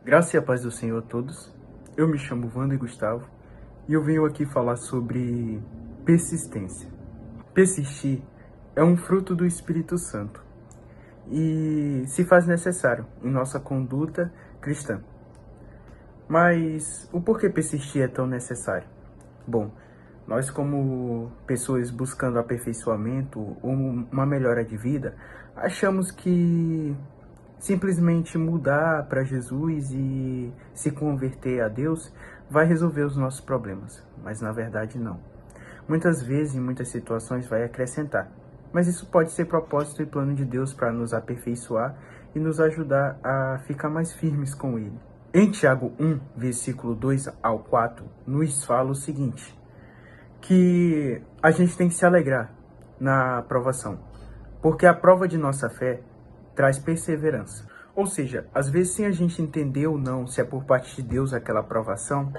Graça e a paz do Senhor a todos. Eu me chamo Wander Gustavo e eu venho aqui falar sobre persistência. Persistir é um fruto do Espírito Santo e se faz necessário em nossa conduta cristã. Mas o porquê persistir é tão necessário? Bom, nós como pessoas buscando aperfeiçoamento ou uma melhora de vida, achamos que simplesmente mudar para Jesus e se converter a Deus vai resolver os nossos problemas, mas na verdade não. Muitas vezes, em muitas situações, vai acrescentar, mas isso pode ser propósito e plano de Deus para nos aperfeiçoar e nos ajudar a ficar mais firmes com Ele. Em Tiago 1, versículo 2 ao 4, nos fala o seguinte, que a gente tem que se alegrar na provação, porque a prova de nossa fé traz perseverança. Ou seja, às vezes sem a gente entender ou não se é por parte de Deus aquela aprovação,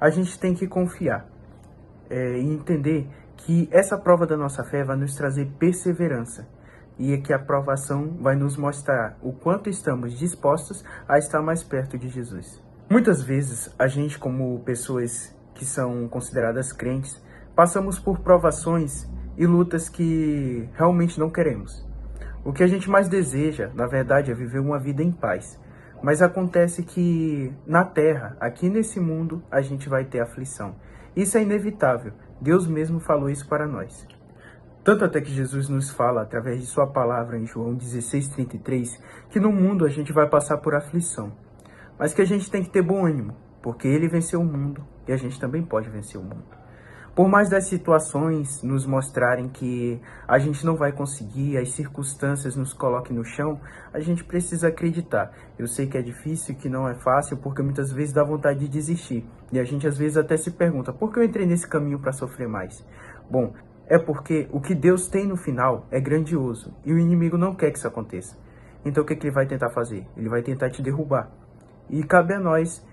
a gente tem que confiar e entender que essa prova da nossa fé vai nos trazer perseverança e é que a aprovação vai nos mostrar o quanto estamos dispostos a estar mais perto de Jesus. Muitas vezes, a gente como pessoas que são consideradas crentes, passamos por provações e lutas que realmente não queremos. O que a gente mais deseja, na verdade, é viver uma vida em paz. Mas acontece que na Terra, aqui nesse mundo, a gente vai ter aflição. Isso é inevitável. Deus mesmo falou isso para nós. Tanto até que Jesus nos fala, através de sua palavra em João 16:33, que no mundo a gente vai passar por aflição. Mas que a gente tem que ter bom ânimo, porque ele venceu o mundo e a gente também pode vencer o mundo. Por mais das situações nos mostrarem que a gente não vai conseguir, as circunstâncias nos coloquem no chão, a gente precisa acreditar. Eu sei que é difícil, que não é fácil, porque muitas vezes dá vontade de desistir. E a gente às vezes até se pergunta, por que eu entrei nesse caminho para sofrer mais? Bom, é porque o que Deus tem no final é grandioso e o inimigo não quer que isso aconteça. Então o que ele vai tentar fazer? Ele vai tentar te derrubar. E cabe a nós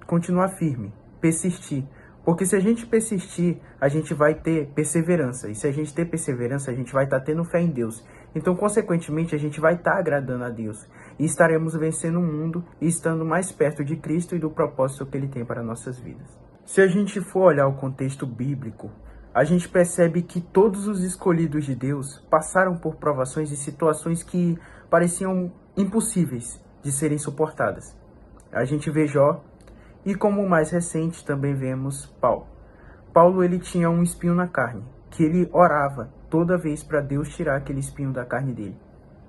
continuar firme, persistir. Porque se a gente persistir, a gente vai ter perseverança. E se a gente ter perseverança, a gente vai estar tendo fé em Deus. Então, consequentemente, a gente vai estar agradando a Deus. E estaremos vencendo o mundo e estando mais perto de Cristo e do propósito que Ele tem para nossas vidas. Se a gente for olhar o contexto bíblico, a gente percebe que todos os escolhidos de Deus passaram por provações e situações que pareciam impossíveis de serem suportadas. A gente vê Jó, e como mais recente também vemos Paulo. Paulo ele tinha um espinho na carne, que ele orava toda vez para Deus tirar aquele espinho da carne dele.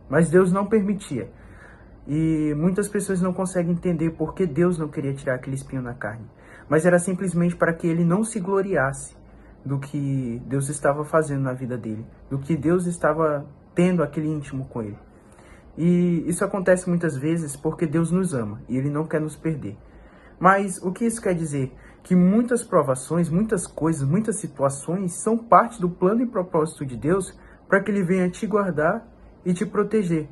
Mas Deus não permitia. E muitas pessoas não conseguem entender por que Deus não queria tirar aquele espinho na carne. Mas era simplesmente para que ele não se gloriasse do que Deus estava fazendo na vida dele, do que Deus estava tendo aquele íntimo com ele. E isso acontece muitas vezes porque Deus nos ama e Ele não quer nos perder. Mas o que isso quer dizer? Que muitas provações, muitas coisas, muitas situações são parte do plano e propósito de Deus para que Ele venha te guardar e te proteger,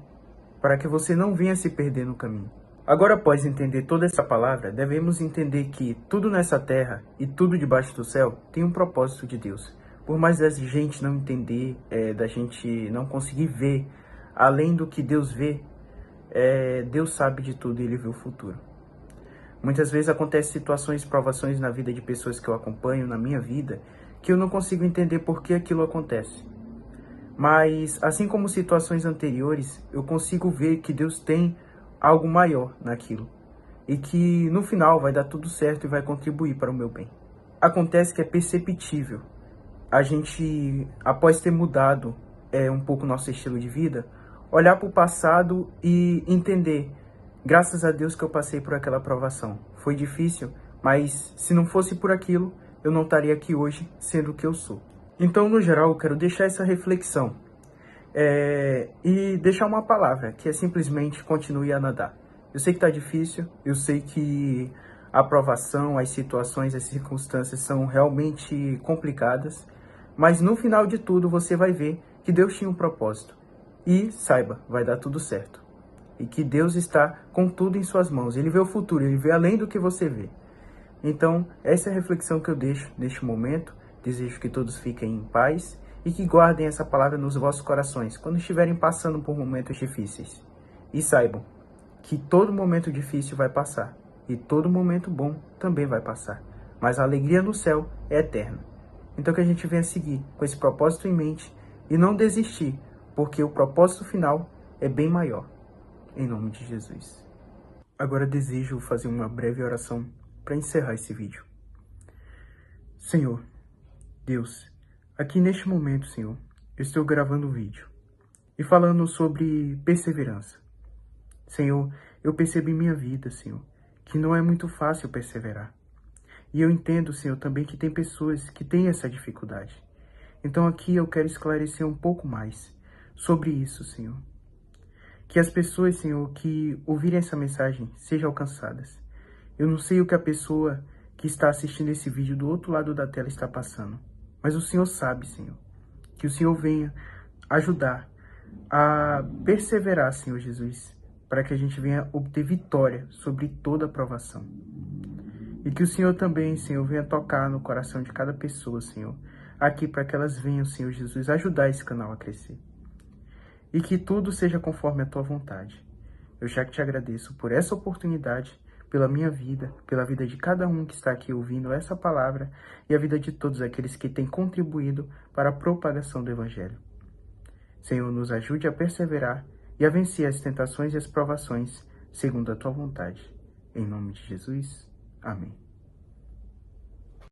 para que você não venha se perder no caminho. Agora, após entender toda essa palavra, devemos entender que tudo nessa terra e tudo debaixo do céu tem um propósito de Deus. Por mais da gente não entender, da gente não conseguir ver além do que Deus vê, Deus sabe de tudo e Ele vê o futuro. Muitas vezes acontecem situações, provações na vida de pessoas que eu acompanho, na minha vida, que eu não consigo entender por que aquilo acontece. Mas, assim como situações anteriores, eu consigo ver que Deus tem algo maior naquilo. E que no final vai dar tudo certo e vai contribuir para o meu bem. Acontece que é perceptível. A gente, após ter mudado um pouco nosso estilo de vida, olhar para o passado e entender, graças a Deus que eu passei por aquela provação. Foi difícil, mas se não fosse por aquilo, eu não estaria aqui hoje sendo o que eu sou. Então, no geral, eu quero deixar essa reflexão e deixar uma palavra, que é simplesmente continue a nadar. Eu sei que está difícil, eu sei que a provação, as situações, as circunstâncias são realmente complicadas, mas no final de tudo você vai ver que Deus tinha um propósito. E saiba, vai dar tudo certo. E que Deus está com tudo em suas mãos. Ele vê o futuro, Ele vê além do que você vê. Então, essa é a reflexão que eu deixo neste momento. Desejo que todos fiquem em paz e que guardem essa palavra nos vossos corações quando estiverem passando por momentos difíceis. E saibam que todo momento difícil vai passar e todo momento bom também vai passar, mas a alegria no céu é eterna. Então que a gente venha seguir com esse propósito em mente e não desistir, porque o propósito final é bem maior. Em nome de Jesus. Agora desejo fazer uma breve oração para encerrar esse vídeo. Senhor, Deus, aqui neste momento, Senhor, eu estou gravando o vídeo e falando sobre perseverança. Senhor, eu percebo em minha vida, Senhor, que não é muito fácil perseverar. E eu entendo, Senhor, também que tem pessoas que têm essa dificuldade. Então aqui eu quero esclarecer um pouco mais sobre isso, Senhor. Que as pessoas, Senhor, que ouvirem essa mensagem sejam alcançadas. Eu não sei o que a pessoa que está assistindo esse vídeo do outro lado da tela está passando, mas o Senhor sabe, Senhor. Que o Senhor venha ajudar a perseverar, Senhor Jesus, para que a gente venha obter vitória sobre toda a provação. E que o Senhor também, Senhor, venha tocar no coração de cada pessoa, Senhor, aqui para que elas venham, Senhor Jesus, ajudar esse canal a crescer. E que tudo seja conforme a tua vontade. Eu já te agradeço por essa oportunidade, pela minha vida, pela vida de cada um que está aqui ouvindo essa palavra e a vida de todos aqueles que têm contribuído para a propagação do Evangelho. Senhor, nos ajude a perseverar e a vencer as tentações e as provações segundo a tua vontade. Em nome de Jesus. Amém.